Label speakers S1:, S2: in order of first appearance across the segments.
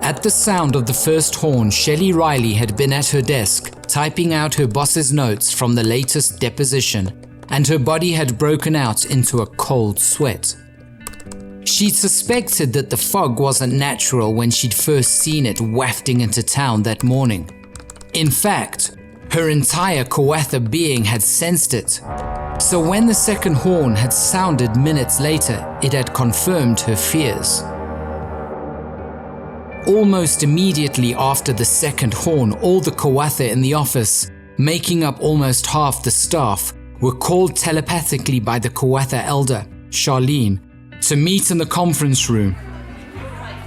S1: At the sound of the first horn, Shelley Riley had been at her desk, typing out her boss's notes from the latest deposition, and her body had broken out into a cold sweat. She'd suspected that the fog wasn't natural when she'd first seen it wafting into town that morning. In fact, her entire Kawatha being had sensed it. So when the second horn had sounded minutes later, it had confirmed her fears. Almost immediately after the second horn, all the Kawatha in the office, making up almost half the staff, were called telepathically by the Kawatha elder, Charlene, to meet in the conference room.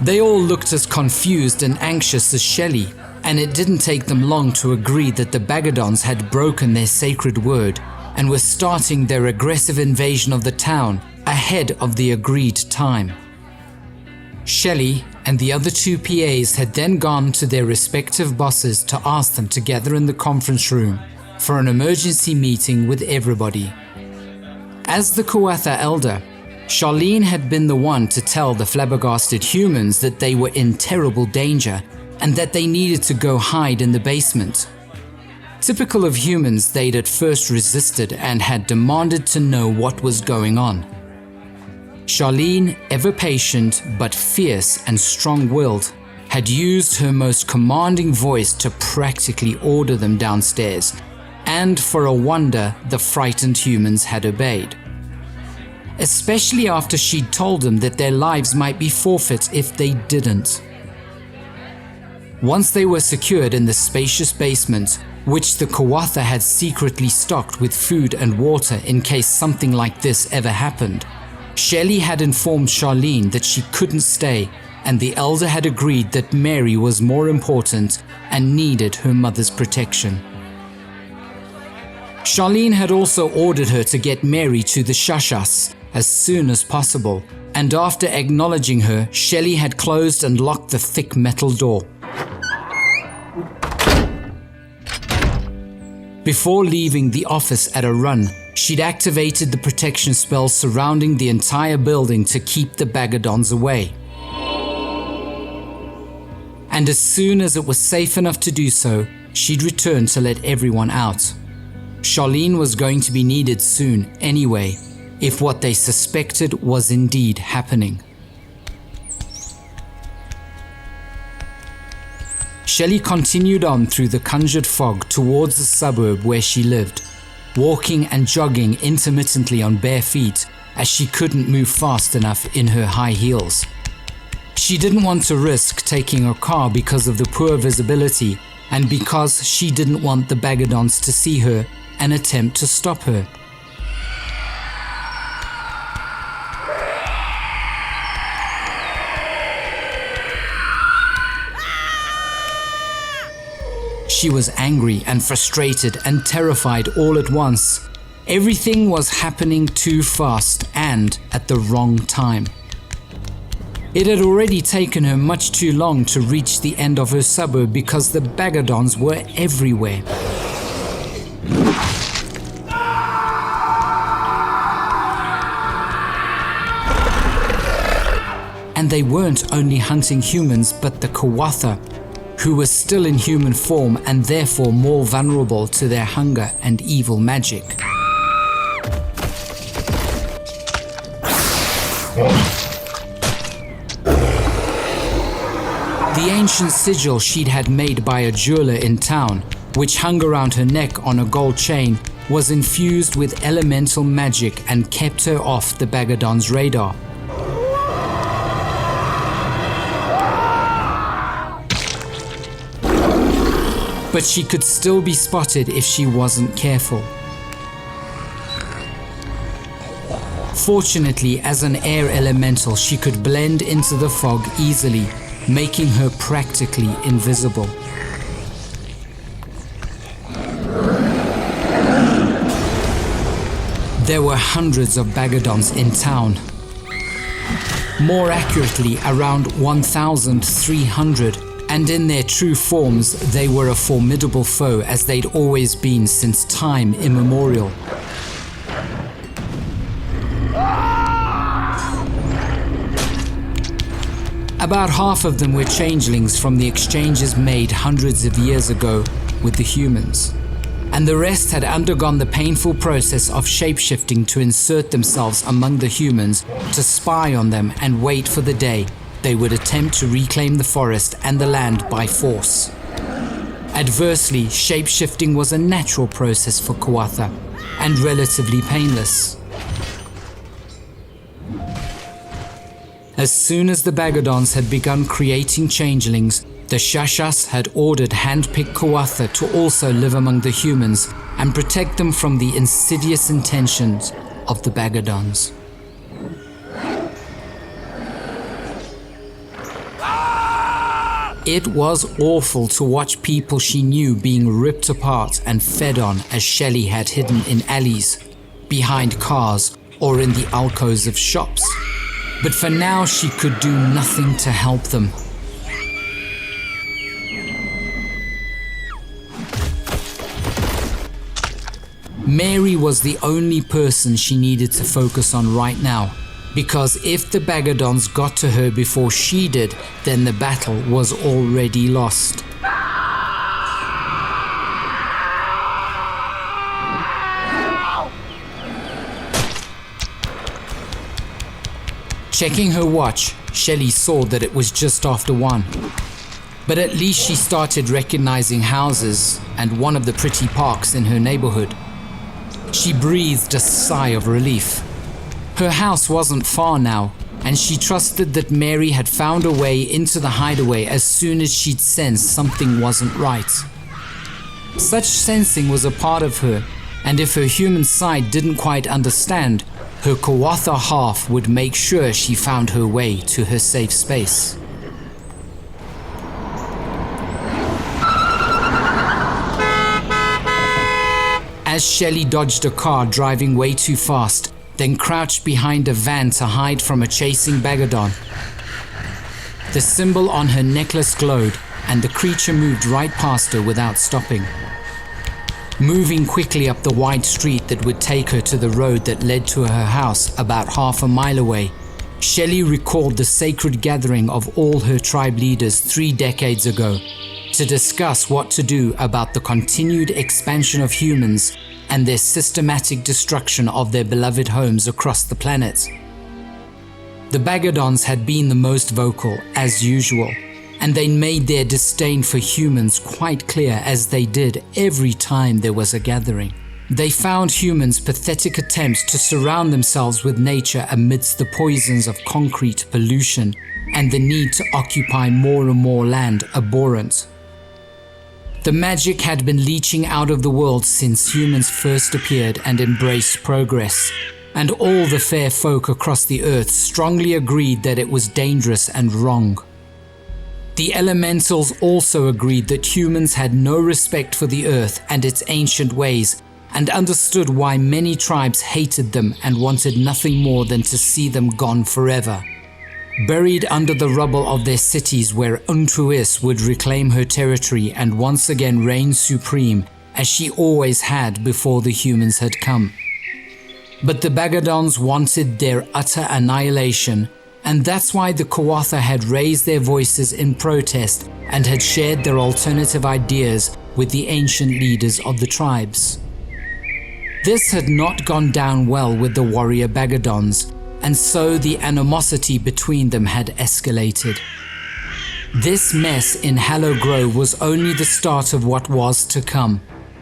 S1: They all looked as confused and anxious as Shelley, and it didn't take them long to agree that the Bagadons had broken their sacred word and were starting their aggressive invasion of the town ahead of the agreed time. Shelley and the other two PAs had then gone to their respective bosses to ask them to gather in the conference room for an emergency meeting with everybody. As the Kawatha elder, Charlene had been the one to tell the flabbergasted humans that they were in terrible danger and that they needed to go hide in the basement. Typical of humans, they'd at first resisted and had demanded to know what was going on. Charlene, ever patient but fierce and strong-willed, had used her most commanding voice to practically order them downstairs, and for a wonder, the frightened humans had obeyed. Especially after she'd told them that their lives might be forfeit if they didn't. Once they were secured in the spacious basement, which the Kawatha had secretly stocked with food and water in case something like this ever happened, Shelley had informed Charlene that she couldn't stay, and the elder had agreed that Mary was more important and needed her mother's protection. Charlene had also ordered her to get Mary to the Shashas as soon as possible, and after acknowledging her, Shelley had closed and locked the thick metal door. Before leaving the office at a run, she'd activated the protection spell surrounding the entire building to keep the Bagadons away. And as soon as it was safe enough to do so, she'd return to let everyone out. Charlene was going to be needed soon anyway, if what they suspected was indeed happening. Shelley continued on through the conjured fog towards the suburb where she lived, walking and jogging intermittently on bare feet as she couldn't move fast enough in her high heels. She didn't want to risk taking her car because of the poor visibility and because she didn't want the Bagadons to see her and attempt to stop her. She was angry and frustrated and terrified all at once. Everything was happening too fast and at the wrong time. It had already taken her much too long to reach the end of her suburb because the Bagadons were everywhere. And they weren't only hunting humans but the Kawatha, who were still in human form and therefore more vulnerable to their hunger and evil magic. The ancient sigil she'd had made by a jeweler in town, which hung around her neck on a gold chain, was infused with elemental magic and kept her off the Bagadons' radar. But she could still be spotted if she wasn't careful. Fortunately, as an air elemental, she could blend into the fog easily, making her practically invisible. There were hundreds of Bagadons in town. More accurately, around 1,300. And in their true forms, they were a formidable foe as they'd always been since time immemorial. About half of them were changelings from the exchanges made hundreds of years ago with the humans, and the rest had undergone the painful process of shapeshifting to insert themselves among the humans to spy on them and wait for the day they would attempt to reclaim the forest and the land by force. Adversely, shapeshifting was a natural process for Kawatha and relatively painless. As soon as the Bagadons had begun creating changelings, the Shashas had ordered hand-picked Kawatha to also live among the humans and protect them from the insidious intentions of the Bagadons. It was awful to watch people she knew being ripped apart and fed on as Shelley had hidden in alleys, behind cars, or in the alcoves of shops. But for now she could do nothing to help them. Mary was the only person she needed to focus on right now, because if the Bagadons got to her before she did, then the battle was already lost. Checking her watch, Shelley saw that it was just after 1. But at least she started recognizing houses and one of the pretty parks in her neighborhood. She breathed a sigh of relief. Her house wasn't far now, and she trusted that Mary had found a way into the hideaway as soon as she'd sensed something wasn't right. Such sensing was a part of her, and if her human side didn't quite understand, her Kawatha half would make sure she found her way to her safe space. As Shelley dodged a car driving way too fast, then crouched behind a van to hide from a chasing Bagadon, the symbol on her necklace glowed, and the creature moved right past her without stopping. Moving quickly up the wide street that would take her to the road that led to her house about half a mile away, Shelley recalled the sacred gathering of all her tribe leaders 3 decades ago to discuss what to do about the continued expansion of humans and their systematic destruction of their beloved homes across the planet. The Bagadons had been the most vocal, as usual, and they made their disdain for humans quite clear as they did every time there was a gathering. They found humans' pathetic attempts to surround themselves with nature amidst the poisons of concrete pollution and the need to occupy more and more land abhorrent. The magic had been leaching out of the world since humans first appeared and embraced progress, and all the fair folk across the earth strongly agreed that it was dangerous and wrong. The elementals also agreed that humans had no respect for the earth and its ancient ways, and understood why many tribes hated them and wanted nothing more than to see them gone forever, buried under the rubble of their cities where Untruis would reclaim her territory and once again reign supreme as she always had before the humans had come. But the Bagadons wanted their utter annihilation, and that's why the Kawatha had raised their voices in protest and had shared their alternative ideas with the ancient leaders of the tribes. This had not gone down well with the warrior Bagadons, and so the animosity between them had escalated. This mess in Hallow Grove was only the start of what was to come,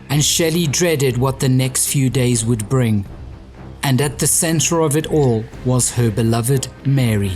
S1: and Shelley dreaded what the next few days would bring. And at the center of it all was her beloved Mary.